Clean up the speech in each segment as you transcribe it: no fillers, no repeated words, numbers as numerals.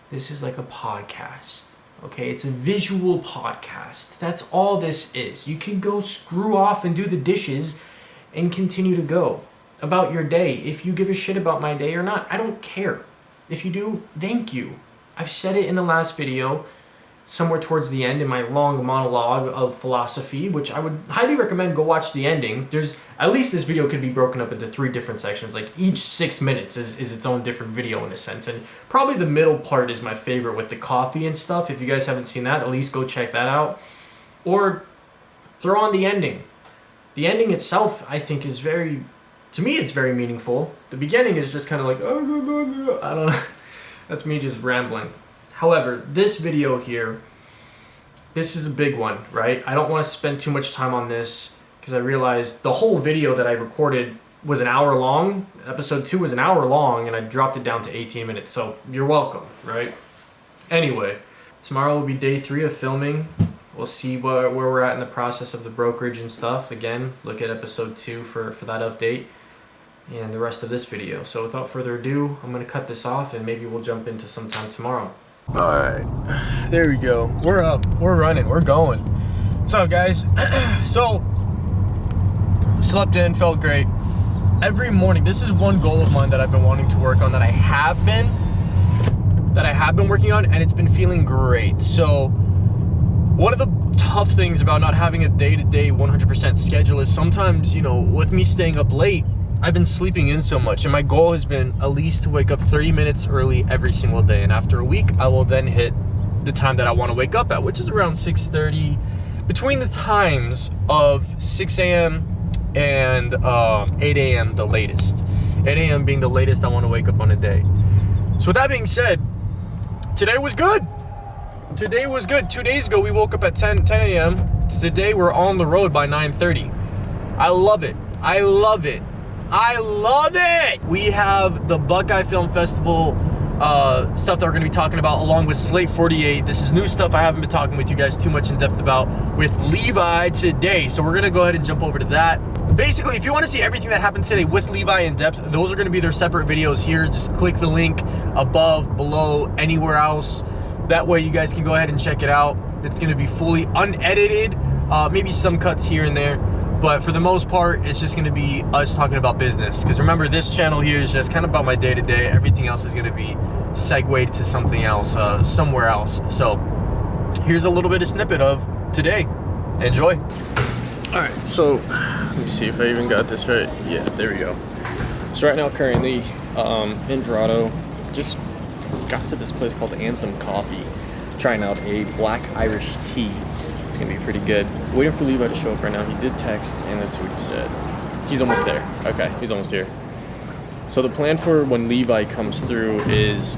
This is like a podcast. Okay, it's a visual podcast. That's all this is. You can go screw off and do the dishes and continue to go about your day. If you give a shit about my day or not, I don't care. If you do, thank you. I've said it in the last video, somewhere towards the end in my long monologue of philosophy, which I would highly recommend go watch the ending. There's, at least this video could be broken up into 3 different sections. Like each 6 minutes is its own different video in a sense. And probably the middle part is my favorite with the coffee and stuff. If you guys haven't seen that, at least go check that out. Or throw on the ending. The ending itself, I think, is very, to me, it's very meaningful. The beginning is just kind of like, I don't know. That's me just rambling. However, this video here, this is a big one, right? I don't want to spend too much time on this because I realized the whole video that I recorded was an hour long. Episode 2 was an hour long and I dropped it down to 18 minutes. So you're welcome, right? Anyway, tomorrow will be day 3 of filming. We'll see where we're at in the process of the brokerage and stuff. Again, look at episode 2 for that update and the rest of this video. So without further ado, I'm going to cut this off and maybe we'll jump into sometime tomorrow. Alright, there we go. We're up, we're running, we're going. What's up, guys? So, slept in, felt great. Every morning, this is one goal of mine that I've been wanting to work on, that I have been working on, and it's been feeling great. So, one of the tough things about not having a day-to-day 100% schedule is sometimes, you know, with me staying up late, I've been sleeping in so much, and my goal has been at least to wake up 30 minutes early every single day. And after a week, I will then hit the time that I want to wake up at, which is around 6:30, between the times of 6 a.m. and 8 a.m. the latest. 8 a.m. being the latest I want to wake up on a day. So with that being said, today was good. Today was good. 2 days ago, we woke up at 10 a.m. Today, we're on the road by 9:30. I love it. I love it. I love it! We have the Buckeye Film Festival stuff that we're going to be talking about along with Slate 48. This is new stuff I haven't been talking with you guys too much in depth about with Levi today. So we're going to go ahead and jump over to that. Basically, if you want to see everything that happened today with Levi in depth, those are going to be their separate videos here. Just click the link above, below, anywhere else. That way you guys can go ahead and check it out. It's going to be fully unedited, maybe some cuts here and there. But for the most part, it's just going to be us talking about business. Because remember, this channel here is just kind of about my day-to-day. Everything else is going to be segued to something else, somewhere else. So here's a little bit of snippet of today. Enjoy. All right, so let me see if I even got this right. Yeah, there we go. So right now, currently in Verado, just got to this place called Anthem Coffee, trying out a black Irish tea. It's gonna be pretty good. Waiting for Levi to show up right now. He did text, and that's what he said. He's almost there. Okay, he's almost here. So the plan for when Levi comes through is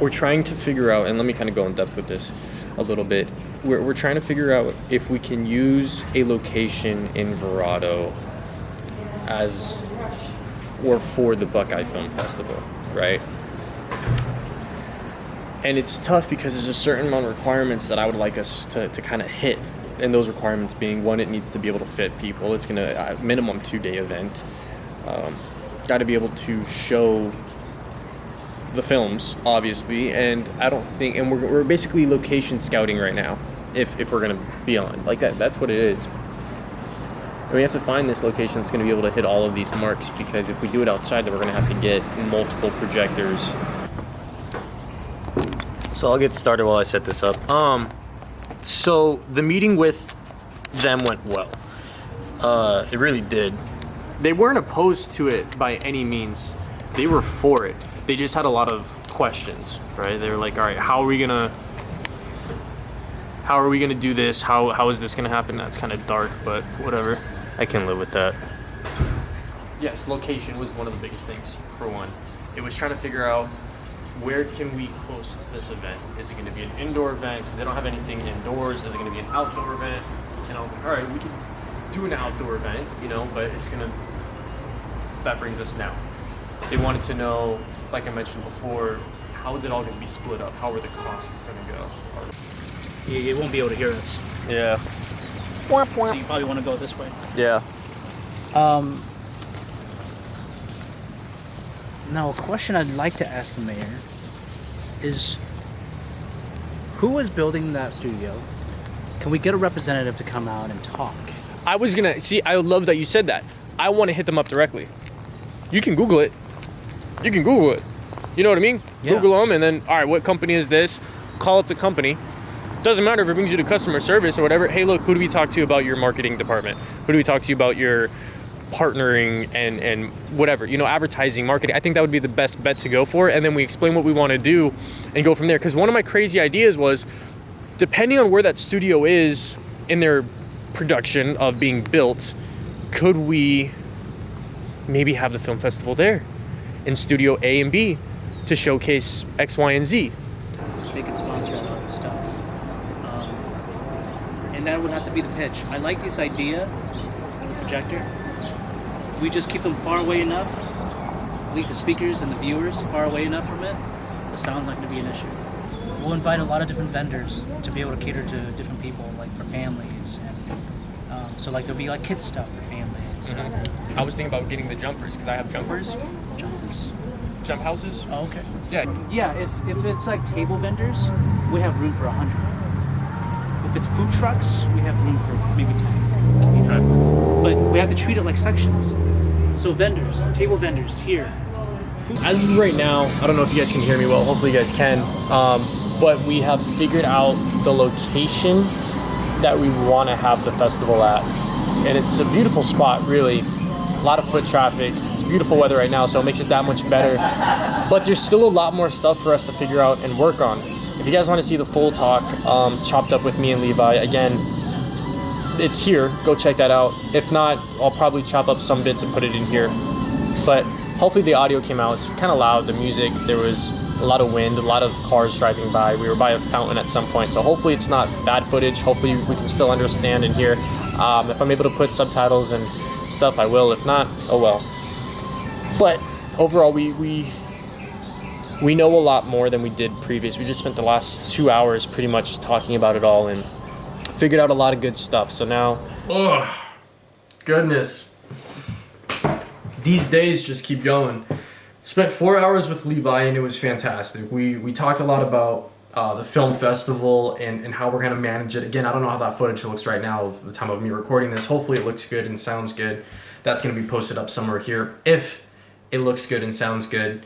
we're trying to figure out, and let me kind of go in depth with this a little bit. We're trying to figure out if we can use a location in Verado as or for the Buckeye Film Festival, right? And it's tough because there's a certain amount of requirements that I would like us to kind of hit. And those requirements being, one, it needs to be able to fit people. It's going to, minimum 2-day event. Got to be able to show the films, obviously. And I don't think, and we're basically location scouting right now, if we're going to be on. Like that's what it is. And we have to find this location that's going to be able to hit all of these marks, because if we do it outside, then we're going to have to get multiple projectors. So I'll get started while I set this up. So the meeting with them went well. It really did. They weren't opposed to it by any means. They were for it. They just had a lot of questions, right? They were like, all right, how are we gonna do this? How is this gonna happen? That's kind of dark, but whatever. I can live with that. Yes, location was one of the biggest things, for one. It was trying to figure out, where can we host this event? Is it going to be an indoor event? Because they don't have anything indoors. Is it going to be an outdoor event? And I was like, all right, we can do an outdoor event, you know, but it's going to, that brings us now. They wanted to know, like I mentioned before, how is it all going to be split up? How are the costs going to go? You won't be able to hear us. Yeah. So you probably want to go this way. Yeah. Now, a question I'd like to ask the mayor who is building that studio? Can we get a representative to come out and talk? I was gonna see. I love that you said that. I want to hit them up directly. You can Google it. You can Google it. You know what I mean? Yeah. Google them, and then all right, what company is this? Call up the company. Doesn't matter if it brings you to customer service or whatever. Hey, look, who do we talk to about your marketing department? Who do we talk to about your partnering and whatever, advertising, marketing? I think that would be the best bet to go for. And then we explain what we want to do and go from there. Because one of my crazy ideas was, depending on where that studio is in their production of being built, could we maybe have the film festival there in studio A and B to showcase X, Y, and Z? They can sponsor a lot of stuff. And that would have to be the pitch. I like this idea of the projector. We just keep them far away enough, leave the speakers and the viewers far away enough from it, the sound's not going to be an issue. We'll invite a lot of different vendors to be able to cater to different people, like for families. And so like there'll be like kids stuff for families. Mm-hmm. I was thinking about getting the jumpers, because I have jumpers. Jumpers. Jump houses. Oh, okay. Yeah. Yeah, if it's like table vendors, we have room for 100. If it's food trucks, we have room for maybe 10. Okay. But we have to treat it like sections. So vendors, table vendors here. As of right now, I don't know if you guys can hear me well. Hopefully you guys can. But we have figured out the location that we want to have the festival at. And it's a beautiful spot, really. A lot of foot traffic. It's beautiful weather right now, so it makes it that much better. But there's still a lot more stuff for us to figure out and work on. If you guys want to see the full talk, chopped up with me and Levi, again, it's here. Go check that out. If not, I'll probably chop up some bits and put it in here. But hopefully the audio came out. It's kind of loud, the music. There was a lot of wind, a lot of cars driving by. We were by a fountain at some point, so hopefully it's not bad footage. Hopefully we can still understand and hear. If I'm able to put subtitles and stuff, I will. If not, oh well. But overall, we know a lot more than we did previous. We just spent the last 2 hours pretty much talking about it all and figured out a lot of good stuff. So now, oh goodness, these days just keep going. Spent 4 hours with Levi and it was fantastic. We talked a lot about the film festival and how we're gonna manage it. Again, I don't know how that footage looks right now of the time of me recording this. Hopefully it looks good and sounds good. That's gonna be posted up somewhere here if it looks good and sounds good.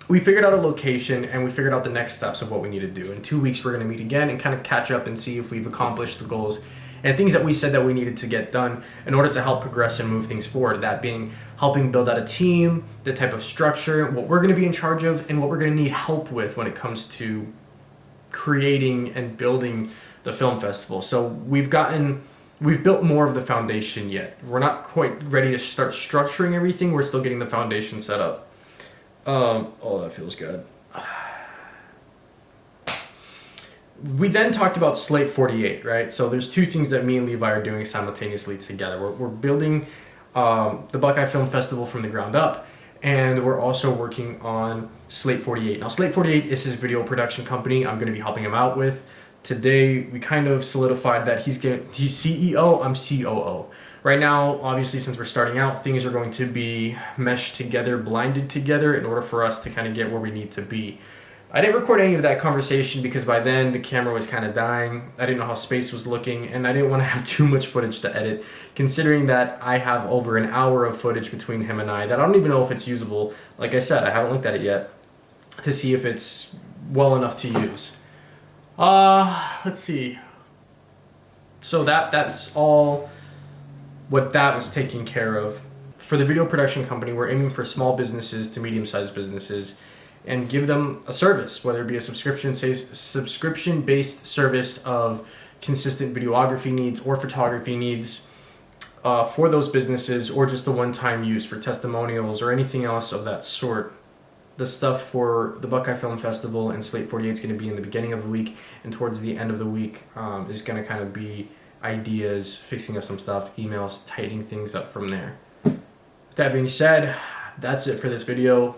We figured out a location and we figured out the next steps of what we need to do. In 2 weeks, we're going to meet again and kind of catch up and see if we've accomplished the goals and things that we said that we needed to get done in order to help progress and move things forward. That being helping build out a team, the type of structure, what we're going to be in charge of, and what we're going to need help with when it comes to creating and building the film festival. So we've built more of the foundation yet. We're not quite ready to start structuring everything. We're still getting the foundation set up. Oh, that feels good. We then talked about Slate 48, right? So there's two things that me and Levi are doing simultaneously together. We're building the Buckeye Film Festival from the ground up, and we're also working on Slate 48. Now, Slate 48 is his video production company I'm going to be helping him out with. Today, we kind of solidified that he's CEO, I'm COO. Right now, obviously, since we're starting out, things are going to be meshed together, blinded together in order for us to kind of get where we need to be. I didn't record any of that conversation because by then the camera was kind of dying. I didn't know how space was looking, and I didn't want to have too much footage to edit, considering that I have over an hour of footage between him and I that I don't even know if it's usable. Like I said, I haven't looked at it yet to see if it's well enough to use. Let's see. So that's all what that was taking care of. For the video production company, we're aiming for small businesses to medium-sized businesses and give them a service, whether it be a subscription-based service of consistent videography needs or photography needs for those businesses, or just a one-time use for testimonials or anything else of that sort. The stuff for the Buckeye Film Festival and Slate 48 is going to be in the beginning of the week, and towards the end of the week is going to kind of be ideas, fixing up some stuff, emails, tightening things up from there. With that being said, that's it for this video.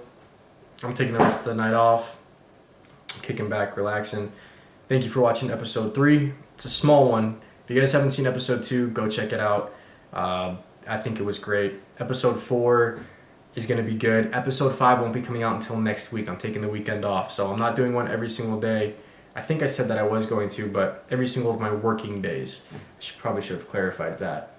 I'm taking the rest of the night off, kicking back, relaxing. Thank you for watching episode 3. It's a small one. If you guys haven't seen episode 2, go check it out. I think it was great. Episode 4 is going to be good. Episode 5 won't be coming out until next week. I'm taking the weekend off, so I'm not doing one every single day. I think I said that I was going to, but every single of my working days. Probably should have clarified that.